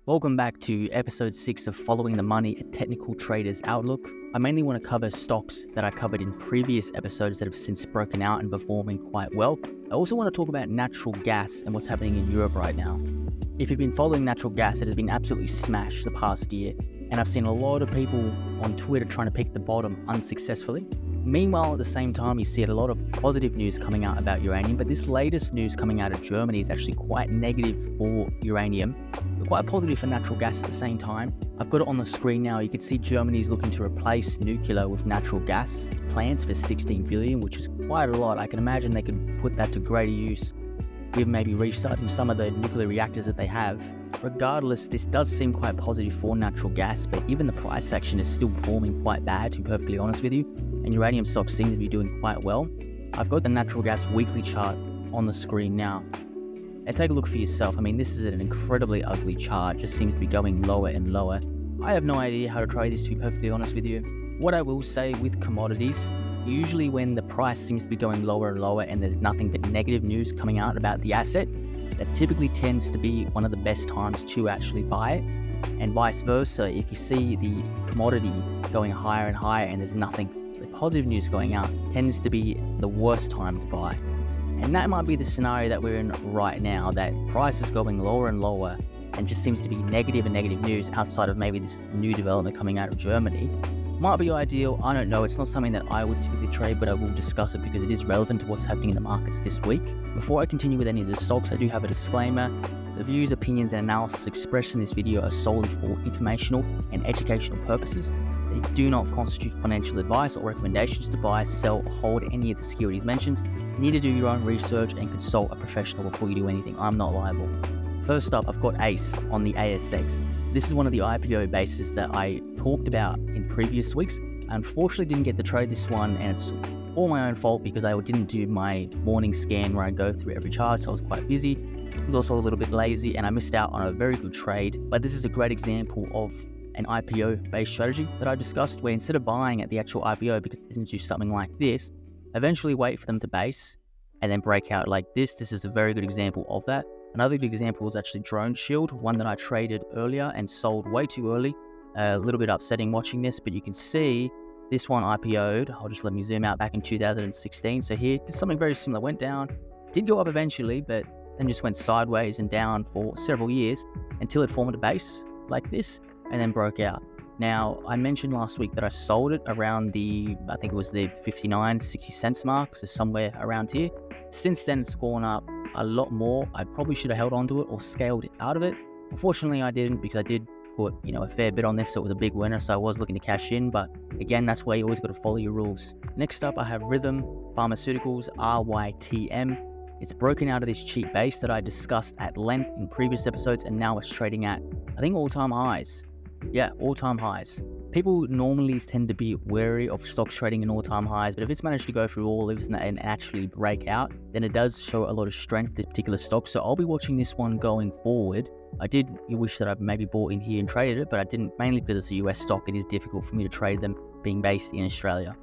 Welcome back to episode 6 of Following the Money, a technical trader's outlook. I mainly want to cover stocks that I covered in previous episodes that have since broken out and performing quite well. I also want to talk about natural gas and what's happening in Europe right now. If you've been following natural gas, it has been absolutely smashed the past year, and I've seen a lot of people on Twitter trying to pick the bottom unsuccessfully. Meanwhile, at the same time, you see a lot of positive news coming out about uranium, but this latest news coming out of Germany is actually quite negative for uranium, but quite positive for natural gas at the same time. I've got it on the screen now. You can see Germany is looking to replace nuclear with natural gas plants for 16 billion, which is quite a lot. I can imagine they could put that to greater use with maybe restarting some of the nuclear reactors that they have. Regardless, this does seem quite positive for natural gas, but even the price action is still performing quite bad, to be perfectly honest with you, and uranium stocks seem to be doing quite well. I've got the natural gas weekly chart on the screen now. And take a look for yourself. I mean, this is an incredibly ugly chart, just seems to be going lower and lower. I have no idea how to trade this, to be perfectly honest with you. What I will say with commodities, usually when the price seems to be going lower and lower and there's nothing but negative news coming out about the asset, that typically tends to be one of the best times to actually buy it. And vice versa, if you see the commodity going higher and higher and there's nothing but positive news going out, tends to be the worst time to buy. And that might be the scenario that we're in right now, that price is going lower and lower and just seems to be negative and negative news outside of maybe this new development coming out of Germany. Might be ideal, I don't know. It's not something that I would typically trade, but I will discuss it because it is relevant to what's happening in the markets this week. Before I continue with any of the stocks, I do have a disclaimer. The views, opinions, and analysis expressed in this video are solely for informational and educational purposes. They do not constitute financial advice or recommendations to buy, sell, or hold any of the securities mentioned. You need to do your own research and consult a professional before you do anything. I'm not liable. First up, I've got ACE on the ASX. This is one of the IPO bases that I talked about in previous weeks. I unfortunately didn't get to trade this one, and it's all my own fault because I didn't do my morning scan where I go through every chart, so I was quite busy. I was also a little bit lazy, and I missed out on a very good trade. But this is a great example of an IPO-based strategy that I discussed, where instead of buying at the actual IPO because they didn't do something like this, eventually wait for them to base and then break out like this. This is a very good example of that. Another good example was actually Drone Shield, one that I traded earlier and sold way too early. A little bit upsetting watching this, but you can see this one IPO'd. I'll just let me zoom out back in 2016. So here, did something very similar. Went down, did go up eventually, but then just went sideways and down for several years until it formed a base like this and then broke out. Now, I mentioned last week that I sold it around the, I think it was the 59, 60 cents mark, so somewhere around here. Since then, it's gone up a lot more. I probably should have held on to it or scaled it out of it. Unfortunately, I didn't, because I did put, a fair bit on this, so it was a big winner, so I was looking to cash in, but again, that's why you always got to follow your rules. Next up, I have Rhythm Pharmaceuticals, RYTM. It's broken out of this cheap base that I discussed at length in previous episodes, and now it's trading at, I think, all-time highs. Yeah, all-time highs. People normally tend to be wary of stocks trading in all-time highs, but if it's managed to go through all of this and actually break out, then it does show a lot of strength, this particular stock. So I'll be watching this one going forward. I did wish that I'd maybe bought in here and traded it, but I didn't, mainly because it's a US stock. It is difficult for me to trade them being based in Australia.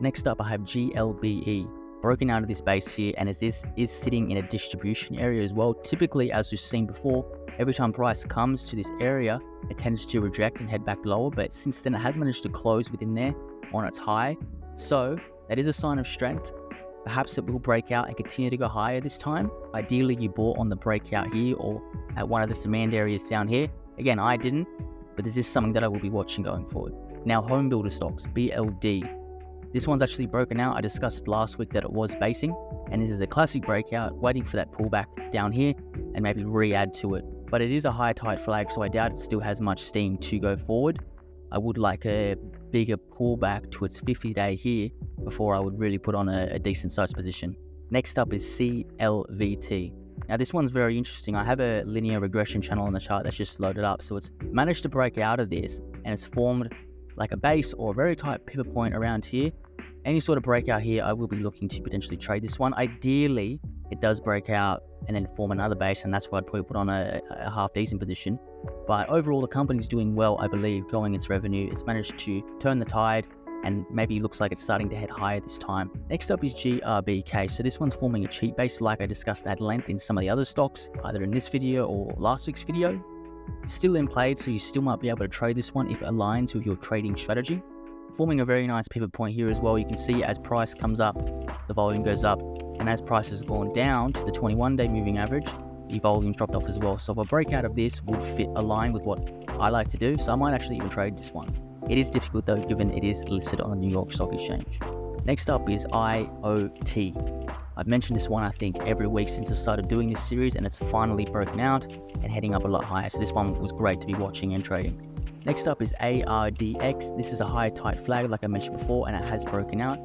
Next up, I have GLBE. Broken out of this base here, and as this is sitting in a distribution area as well. Typically, as we've seen before, every time price comes to this area, it tends to reject and head back lower, but since then it has managed to close within there on its high. So that is a sign of strength. Perhaps it will break out and continue to go higher this time. Ideally, you bought on the breakout here or at one of the demand areas down here. Again, I didn't, but this is something that I will be watching going forward. Now, home builder stocks, BLD. This one's actually broken out. I discussed last week that it was basing, and this is a classic breakout, waiting for that pullback down here and maybe re-add to it. But it is a high tide flag, so I doubt it still has much steam to go forward. I would like a bigger pullback to its 50-day here before I would really put on a decent sized position. Next up is CLVT. Now this one's very interesting. I have a linear regression channel on the chart that's just loaded up, so it's managed to break out of this and it's formed like a base or a very tight pivot point around here. Any sort of breakout here, I will be looking to potentially trade this one. Ideally, it does break out and then form another base, and that's why I'd probably put on a half decent position. But overall, the company's doing well, I believe, growing its revenue. It's managed to turn the tide, and maybe looks like it's starting to head higher this time. Next up is GRBK. So this one's forming a cheap base like I discussed at length in some of the other stocks, either in this video or last week's video. still in play, so you still might be able to trade this one if it aligns with your trading strategy. Forming a very nice pivot point here as well. You can see as price comes up, the volume goes up, and as price has gone down to the 21-day moving average, the volume's dropped off as well. So if a breakout of this would align with what I like to do, so I might actually even trade this one. It is difficult though, given it is listed on the New York Stock Exchange. Next up is IOT. I've mentioned this one, I think, every week since I started doing this series, and it's finally broken out and heading up a lot higher. So this one was great to be watching and trading. Next up is ARDX. This is a high tight flag, like I mentioned before, and it has broken out.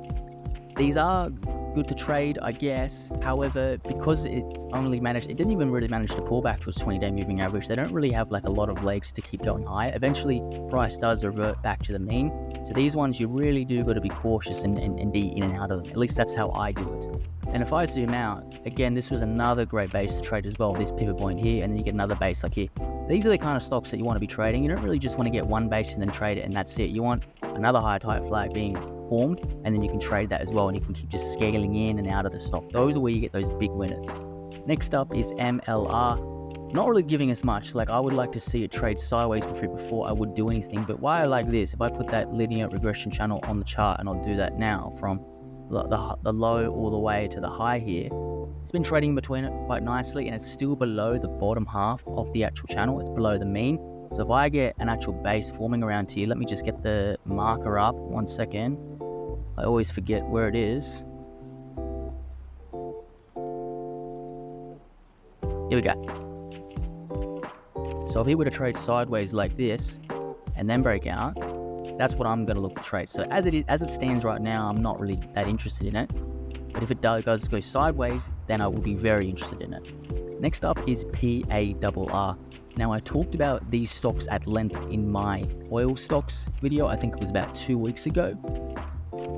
These are good to trade, I guess. However, because it didn't even really manage to pull back to its 20-day moving average, they don't really have like a lot of legs to keep going higher. Eventually, price does revert back to the mean. So these ones, you really do got to be cautious and be in and out of them. At least that's how I do it. And if I zoom out, again, this was another great base to trade as well. This pivot point here, and then you get another base like here. These are the kind of stocks that you want to be trading. You don't really just want to get one base and then trade it and that's it. You want another high tight flag being formed, and then you can trade that as well, and you can keep just scaling in and out of the stock. Those are where you get those big winners. Next up is MLR. Not really giving us much. Like, I would like to see it trade sideways before I would do anything. But why I like this, if I put that linear regression channel on the chart, and I'll do that now from the low all the way to the high here, it's been trading between it quite nicely, and it's still below the bottom half of the actual channel. It's below the mean. So if I get an actual base forming around here, let me just get the marker up 1 second. I always forget where it is. Here we go. So if he were to trade sideways like this and then break out, that's what I'm going to look to trade. So as it stands right now, I'm not really that interested in it. But if it does go sideways, then I will be very interested in it. Next up is PARR. Now, I talked about these stocks at length in my oil stocks video. I think it was about 2 weeks ago.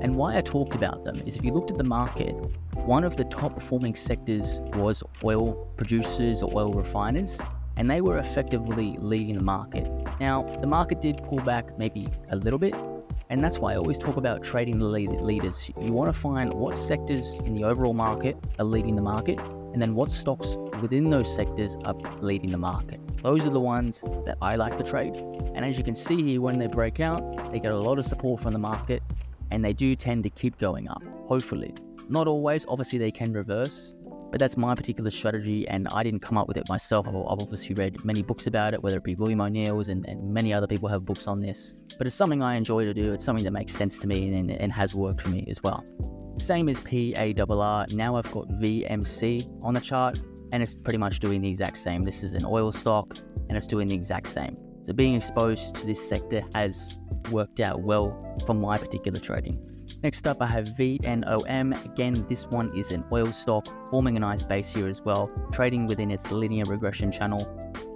And why I talked about them is, if you looked at the market, one of the top performing sectors was oil producers or oil refiners, and they were effectively leading the market. Now, the market did pull back maybe a little bit, and that's why I always talk about trading the leaders. You want to find what sectors in the overall market are leading the market, and then what stocks within those sectors are leading the market. Those are the ones that I like to trade. And as you can see here, when they break out, they get a lot of support from the market, and they do tend to keep going up, hopefully. Not always, obviously they can reverse, but that's my particular strategy, and I didn't come up with it myself. I've obviously read many books about it, whether it be William O'Neill's and many other people have books on this. But it's something I enjoy to do. It's something that makes sense to me and has worked for me as well. Same as PARR. Now I've got VMC on the chart, and it's pretty much doing the exact same. This is an oil stock, and it's doing the exact same. So being exposed to this sector has worked out well for my particular trading. Next up, I have VNOM. Again, this one is an oil stock, forming a nice base here as well, trading within its linear regression channel,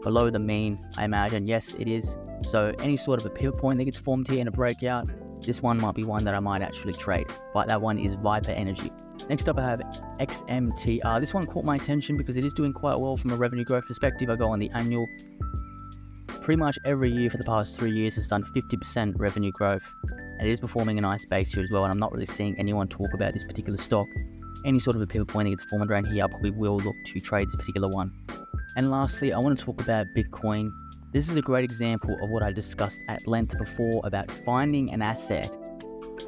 below the mean, I imagine. Yes, it is. So any sort of a pivot point that gets formed here in a breakout, this one might be one that I might actually trade. But that one is Viper Energy. Next up, I have XMTR. This one caught my attention because it is doing quite well from a revenue growth perspective. I go on the annual. Pretty much every year for the past 3 years has done 50% revenue growth. And it is performing a nice base here as well, and I'm not really seeing anyone talk about this particular stock. Any sort of a pivot point that gets formed around here, I probably will look to trade this particular one. And lastly, I want to talk about Bitcoin. This is a great example of what I discussed at length before about finding an asset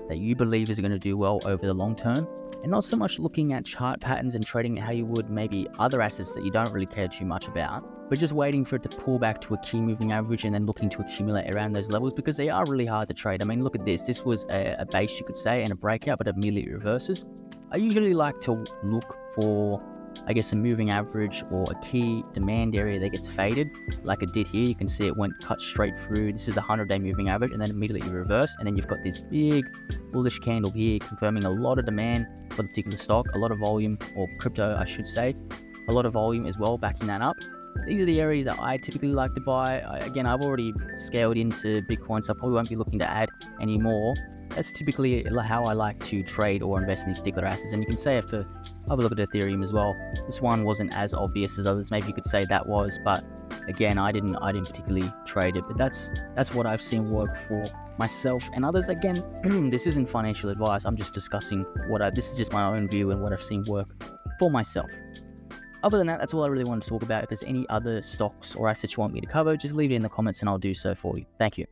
that you believe is going to do well over the long term, and not so much looking at chart patterns and trading how you would maybe other assets that you don't really care too much about, but just waiting for it to pull back to a key moving average and then looking to accumulate around those levels, because they are really hard to trade. I mean, look at this. This was a base, you could say, and a breakout, but it immediately reverses. I usually like to look for, I guess, a moving average or a key demand area that gets faded, like it did here. You can see it went cut straight through. This is the 100-day moving average, and then immediately reverse. And then you've got this big bullish candle here, confirming a lot of demand for the particular stock, a lot of volume, or crypto, I should say, a lot of volume as well, backing that up. These are the areas that I typically like to buy. Again, I've already scaled into Bitcoin, so I probably won't be looking to add any more. That's typically how I like to trade or invest in these particular assets. And you can say, if have a look at Ethereum as well. This one wasn't as obvious as others. Maybe you could say that was, but again, I didn't particularly trade it. But that's what I've seen work for myself and others. Again, this isn't financial advice. I'm just discussing this is just my own view and what I've seen work for myself. Other than that, that's all I really wanted to talk about. If there's any other stocks or assets you want me to cover, just leave it in the comments and I'll do so for you. Thank you.